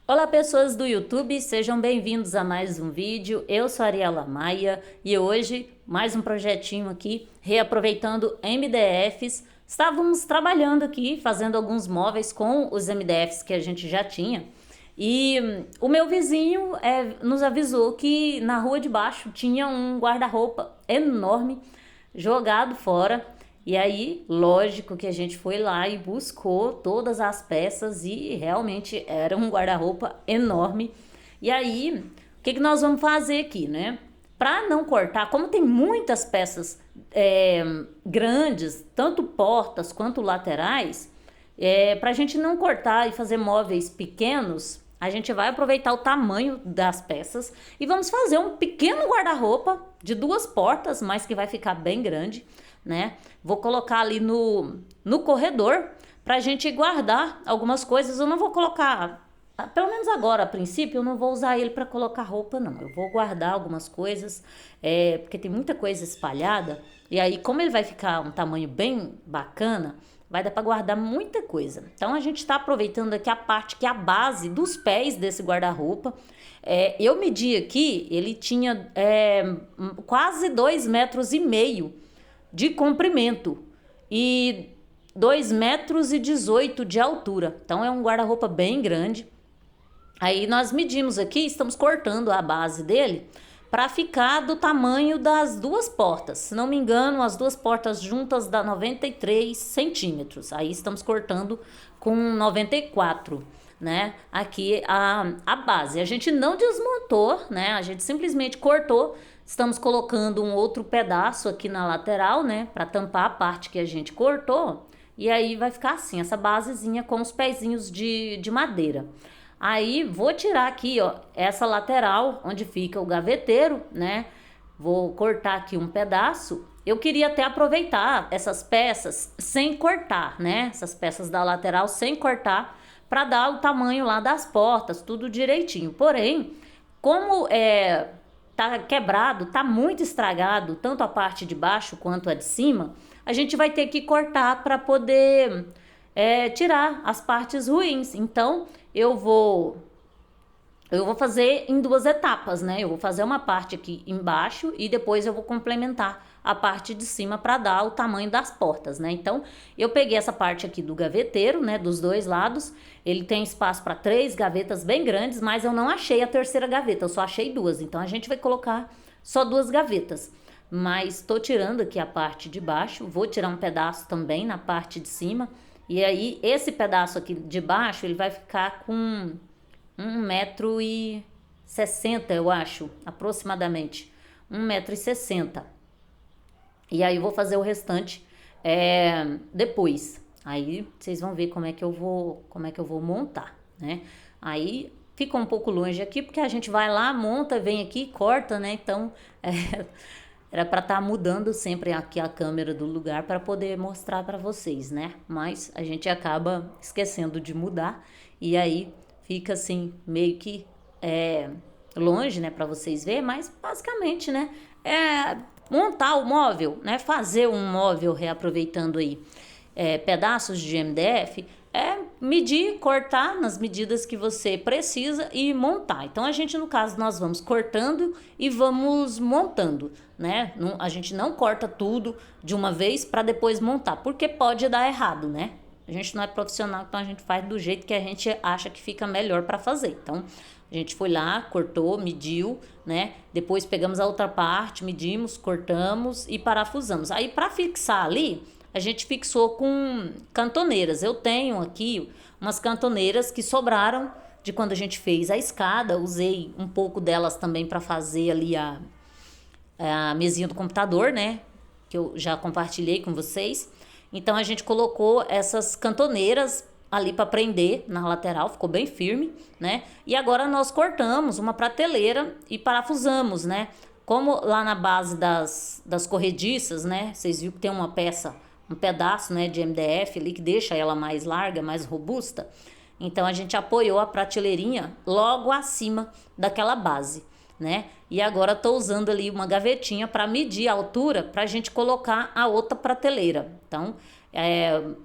Olá, pessoas do YouTube, sejam bem-vindos a mais um vídeo. Eu sou a Ariela Maia e hoje mais um projetinho aqui, reaproveitando MDFs. Estávamos trabalhando aqui, fazendo alguns móveis com os MDFs que a gente já tinha. E o meu vizinho nos avisou que na rua de baixo tinha um guarda-roupa enorme jogado fora. E aí, lógico que a gente foi lá e buscou todas as peças e realmente era um guarda-roupa enorme. E aí, o que nós vamos fazer aqui, né? Para não cortar, como tem muitas peças grandes, tanto portas quanto laterais, para a gente não cortar e fazer móveis pequenos, a gente vai aproveitar o tamanho das peças e vamos fazer um pequeno guarda-roupa de 2 portas, mas que vai ficar bem grande, né? Vou colocar ali no corredor pra gente guardar algumas coisas. Eu não vou colocar, pelo menos agora, a princípio, eu não vou usar ele para colocar roupa, não. Eu vou guardar algumas coisas, porque tem muita coisa espalhada. E aí, como ele vai ficar um tamanho bem bacana, vai dar para guardar muita coisa. Então a gente está aproveitando aqui a parte que é a base dos pés desse guarda-roupa. Eu medi aqui, ele tinha quase 2,5 metros de comprimento e 2,18 metros de altura. Então é um guarda-roupa bem grande. Aí nós medimos aqui, estamos cortando a base dele para ficar do tamanho das 2 portas. Se não me engano, as 2 portas juntas dá 93 centímetros. Aí estamos cortando com 94, né? Aqui a base. A gente não desmontou, né? A gente simplesmente cortou. Estamos colocando um outro pedaço aqui na lateral, né? Para tampar a parte que a gente cortou. E aí vai ficar assim, essa basezinha com os pezinhos de madeira. Aí vou tirar aqui, ó, essa lateral onde fica o gaveteiro, né? Vou cortar aqui um pedaço. Eu queria até aproveitar essas peças sem cortar, né? Essas peças da lateral sem cortar para dar o tamanho lá das portas, tudo direitinho. Porém, como tá quebrado, tá muito estragado, tanto a parte de baixo quanto a de cima, a gente vai ter que cortar para poder tirar as partes ruins. Então, eu vou fazer em 2 etapas, né? Eu vou fazer uma parte aqui embaixo e depois eu vou complementar a parte de cima para dar o tamanho das portas, né? Então, eu peguei essa parte aqui do gaveteiro, né? Dos 2 lados. Ele tem espaço para 3 gavetas bem grandes, mas eu não achei a terceira gaveta, eu só achei 2. Então, a gente vai colocar só 2 gavetas. Mas tô tirando aqui a parte de baixo, vou tirar um pedaço também na parte de cima. E aí, esse pedaço aqui de baixo, ele vai ficar com 1,60 m, eu acho, aproximadamente. 1,60 m. E aí, eu vou fazer o restante depois. Aí, vocês vão ver como é que eu vou montar, né? Aí, fica um pouco longe aqui, porque a gente vai lá, monta, vem aqui, corta, né? Então, era para estar mudando sempre aqui a câmera do lugar para poder mostrar para vocês, né? Mas a gente acaba esquecendo de mudar e aí fica assim meio que longe, né, para vocês verem, mas basicamente, né, montar o móvel, né, fazer um móvel reaproveitando aí pedaços de MDF, medir, cortar nas medidas que você precisa e montar. Então a gente, no caso, nós vamos cortando e vamos montando, né? A gente não corta tudo de uma vez para depois montar, porque pode dar errado, né? A gente não é profissional, então a gente faz do jeito que a gente acha que fica melhor para fazer. Então a gente foi lá, cortou, mediu, né? Depois pegamos a outra parte, medimos, cortamos e parafusamos. Aí para fixar ali, a gente fixou com cantoneiras. Eu tenho aqui umas cantoneiras que sobraram de quando a gente fez a escada. Usei um pouco delas também para fazer ali a mesinha do computador, né? Que eu já compartilhei com vocês. Então a gente colocou essas cantoneiras ali para prender na lateral, ficou bem firme, né? E agora nós cortamos uma prateleira e parafusamos, né? Como lá na base das corrediças, né? Vocês viram que tem uma peça, um pedaço, né, de MDF ali que deixa ela mais larga, mais robusta. Então a gente apoiou a prateleirinha logo acima daquela base, né? E agora tô usando ali uma gavetinha para medir a altura para a gente colocar a outra prateleira. Então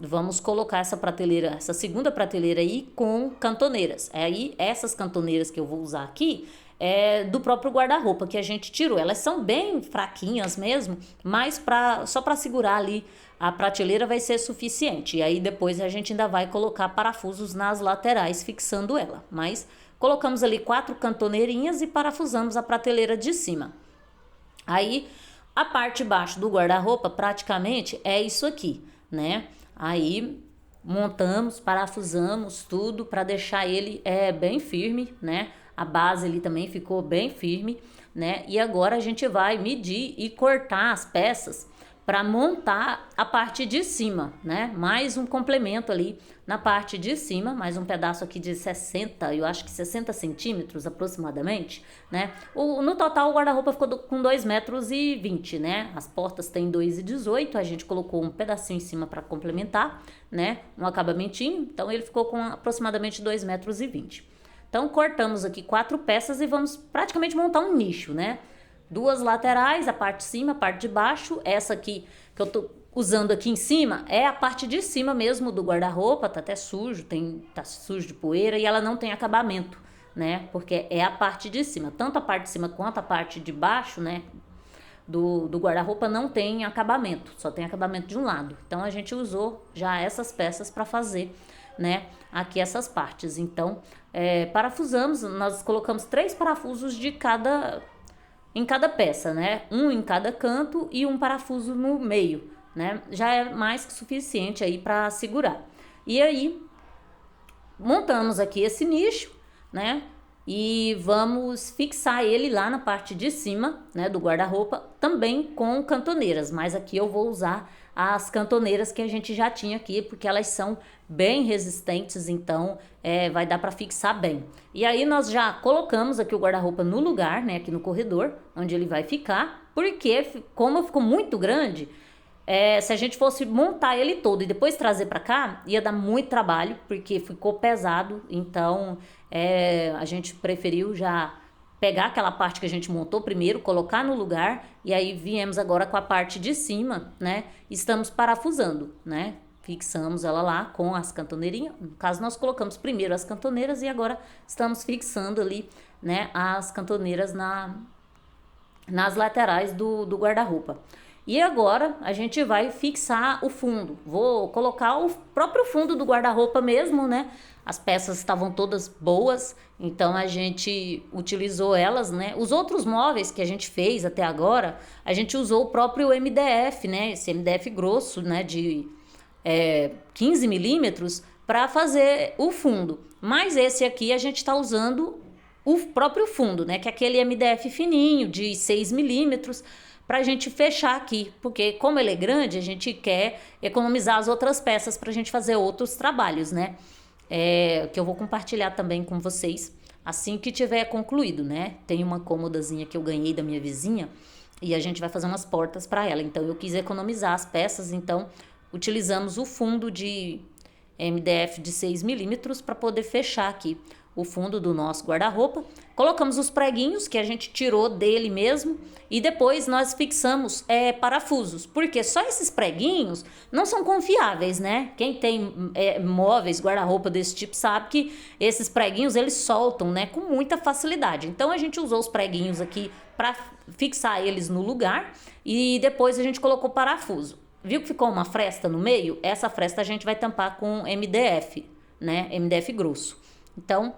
Vamos colocar essa prateleira, essa segunda prateleira aí com cantoneiras. Aí essas cantoneiras que eu vou usar aqui do próprio guarda-roupa que a gente tirou. Elas são bem fraquinhas mesmo, mas só para segurar ali a prateleira vai ser suficiente. E aí depois a gente ainda vai colocar parafusos nas laterais fixando ela. Mas colocamos ali 4 cantoneirinhas e parafusamos a prateleira de cima. Aí a parte de baixo do guarda-roupa praticamente é isso aqui, né? Aí montamos, parafusamos tudo para deixar ele bem firme, né? A base ali também ficou bem firme, né? E agora a gente vai medir e cortar as peças para montar a parte de cima, né? Mais um complemento ali na parte de cima, mais um pedaço aqui de 60, eu acho que 60 centímetros aproximadamente, né? No total o guarda-roupa ficou com 2,20 m, né? As portas têm 2,18 m, a gente colocou um pedacinho em cima para complementar, né? Um acabamentinho, então ele ficou com aproximadamente 2,20 m. Então cortamos aqui 4 peças e vamos praticamente montar um nicho, né? 2 laterais, a parte de cima, a parte de baixo. Essa aqui que eu tô usando aqui em cima é a parte de cima mesmo do guarda-roupa, tá até sujo, tá sujo de poeira e ela não tem acabamento, né? Porque é a parte de cima, tanto a parte de cima quanto a parte de baixo, né? Do guarda-roupa não tem acabamento, só tem acabamento de um lado. Então a gente usou já essas peças para fazer, né? Aqui essas partes. Então parafusamos, nós colocamos 3 parafusos em cada peça, né? Um em cada canto e um parafuso no meio, né? Já é mais que suficiente aí para segurar. E aí montamos aqui esse nicho, né? E vamos fixar ele lá na parte de cima, né, do guarda-roupa, também com cantoneiras, mas aqui eu vou usar as cantoneiras que a gente já tinha aqui, porque elas são bem resistentes, então vai dar para fixar bem. E aí nós já colocamos aqui o guarda-roupa no lugar, né, aqui no corredor, onde ele vai ficar, porque como ficou muito grande, se a gente fosse montar ele todo e depois trazer para cá, ia dar muito trabalho, porque ficou pesado, então a gente preferiu já pegar aquela parte que a gente montou primeiro, colocar no lugar, e aí viemos agora com a parte de cima, né? Estamos parafusando, né? Fixamos ela lá com as cantoneirinhas. No caso, nós colocamos primeiro as cantoneiras e agora estamos fixando ali, né, as cantoneiras nas laterais do guarda-roupa. E agora a gente vai fixar o fundo. Vou colocar o próprio fundo do guarda-roupa mesmo, né? As peças estavam todas boas, então a gente utilizou elas, né? Os outros móveis que a gente fez até agora, a gente usou o próprio MDF, né? Esse MDF grosso, né? De 15 milímetros para fazer o fundo. Mas esse aqui a gente está usando o próprio fundo, né? Que é aquele MDF fininho de 6 milímetros, para a gente fechar aqui, porque como ele é grande, a gente quer economizar as outras peças para a gente fazer outros trabalhos, né? Que eu vou compartilhar também com vocês assim que tiver concluído, né? Tem uma cômodazinha que eu ganhei da minha vizinha e a gente vai fazer umas portas para ela, então eu quis economizar as peças, então utilizamos o fundo de MDF de 6 milímetros para poder fechar aqui o fundo do nosso guarda-roupa. Colocamos os preguinhos que a gente tirou dele mesmo e depois nós fixamos parafusos, porque só esses preguinhos não são confiáveis, né? Quem tem móveis, guarda-roupa desse tipo sabe que esses preguinhos eles soltam, né, com muita facilidade. Então a gente usou os preguinhos aqui para fixar eles no lugar e depois a gente colocou parafuso. Viu que ficou uma fresta no meio? Essa fresta a gente vai tampar com MDF, né? MDF grosso. Então,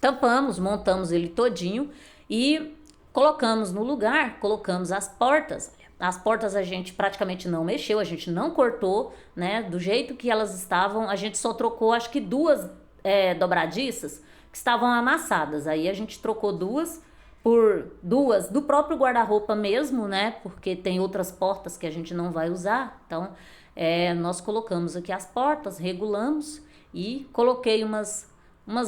tampamos, montamos ele todinho e colocamos no lugar, colocamos as portas. As portas a gente praticamente não mexeu, a gente não cortou, né? Do jeito que elas estavam, a gente só trocou acho que 2 dobradiças que estavam amassadas. Aí a gente trocou 2 por 2 do próprio guarda-roupa mesmo, né? Porque tem outras portas que a gente não vai usar. Então, nós colocamos aqui as portas, regulamos e coloquei umas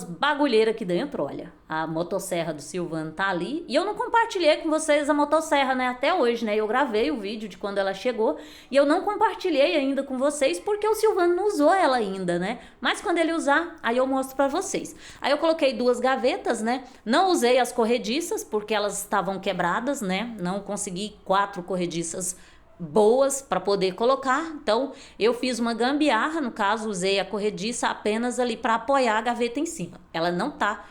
bagulheiras aqui dentro, olha. A motosserra do Silvano tá ali. E eu não compartilhei com vocês a motosserra, né? Até hoje, né? Eu gravei o vídeo de quando ela chegou e eu não compartilhei ainda com vocês porque o Silvano não usou ela ainda, né? Mas quando ele usar, aí eu mostro pra vocês. Aí eu coloquei 2 gavetas, né? Não usei as corrediças porque elas estavam quebradas, né? Não consegui 4 corrediças boas para poder colocar. Então eu fiz uma gambiarra, no caso usei a corrediça apenas ali para apoiar a gaveta em cima. Ela não tá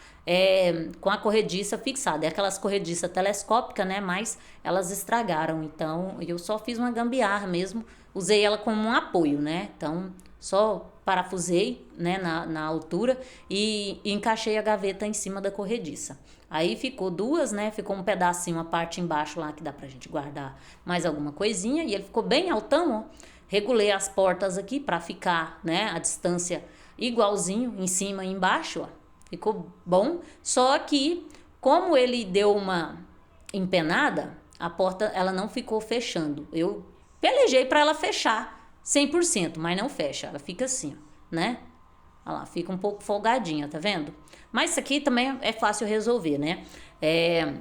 com a corrediça fixada, é aquelas corrediças telescópicas, né? Mas elas estragaram, então eu só fiz uma gambiarra mesmo, usei ela como um apoio, né? Então só parafusei, né, na altura e encaixei a gaveta em cima da corrediça. Aí ficou duas, né? Ficou um pedacinho, a parte embaixo lá que dá pra gente guardar mais alguma coisinha. E ele ficou bem altão, ó. Regulei as portas aqui pra ficar, né, a distância igualzinho em cima e embaixo, ó. Ficou bom. Só que, como ele deu uma empenada, a porta ela não ficou fechando. Eu pelejei pra ela fechar 100%, mas não fecha. Ela fica assim, ó, né? Olha lá, fica um pouco folgadinha, tá vendo? Mas isso aqui também é fácil resolver, né? É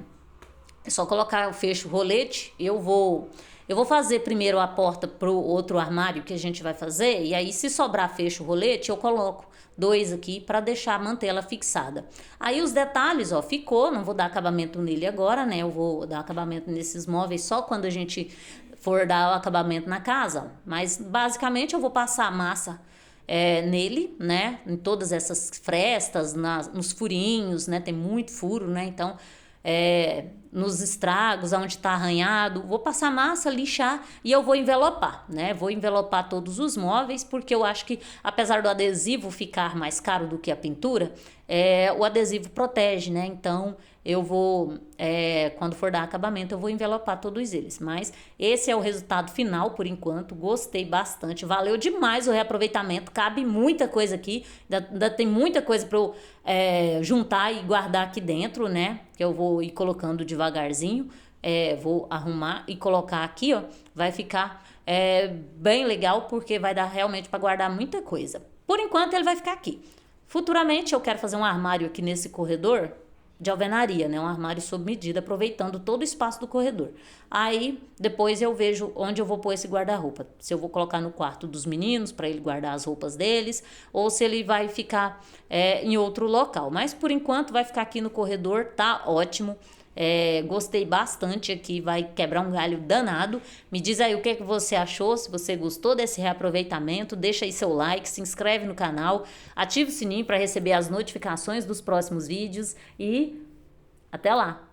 só colocar o fecho rolete. Eu vou fazer primeiro a porta pro outro armário que a gente vai fazer. E aí, se sobrar fecho rolete, eu coloco dois aqui para manter ela fixada. Aí os detalhes, ó, ficou. Não vou dar acabamento nele agora, né? Eu vou dar acabamento nesses móveis só quando a gente for dar o acabamento na casa. Mas basicamente eu vou passar a massa nele, né? Em todas essas frestas, nos furinhos, né? Tem muito furo, né? Então, nos estragos, onde tá arranhado, vou passar massa, lixar e eu vou envelopar, né? Vou envelopar todos os móveis, porque eu acho que, apesar do adesivo ficar mais caro do que a pintura, o adesivo protege, né? Então, eu vou, quando for dar acabamento, eu vou envelopar todos eles. Mas esse é o resultado final, por enquanto. Gostei bastante, valeu demais o reaproveitamento. Cabe muita coisa aqui, ainda tem muita coisa para eu juntar e guardar aqui dentro, né? Que eu vou ir colocando devagarzinho. Vou arrumar e colocar aqui, ó. Vai ficar bem legal, porque vai dar realmente para guardar muita coisa. Por enquanto, ele vai ficar aqui. Futuramente, eu quero fazer um armário aqui nesse corredor de alvenaria, né? Um armário sob medida, aproveitando todo o espaço do corredor. Aí, depois eu vejo onde eu vou pôr esse guarda-roupa. Se eu vou colocar no quarto dos meninos, para ele guardar as roupas deles, ou se ele vai ficar em outro local. Mas, por enquanto, vai ficar aqui no corredor, tá ótimo. Gostei bastante aqui, vai quebrar um galho danado. Me diz aí o que você achou, se você gostou desse reaproveitamento, deixa aí seu like, se inscreve no canal, ativa o sininho para receber as notificações dos próximos vídeos e até lá!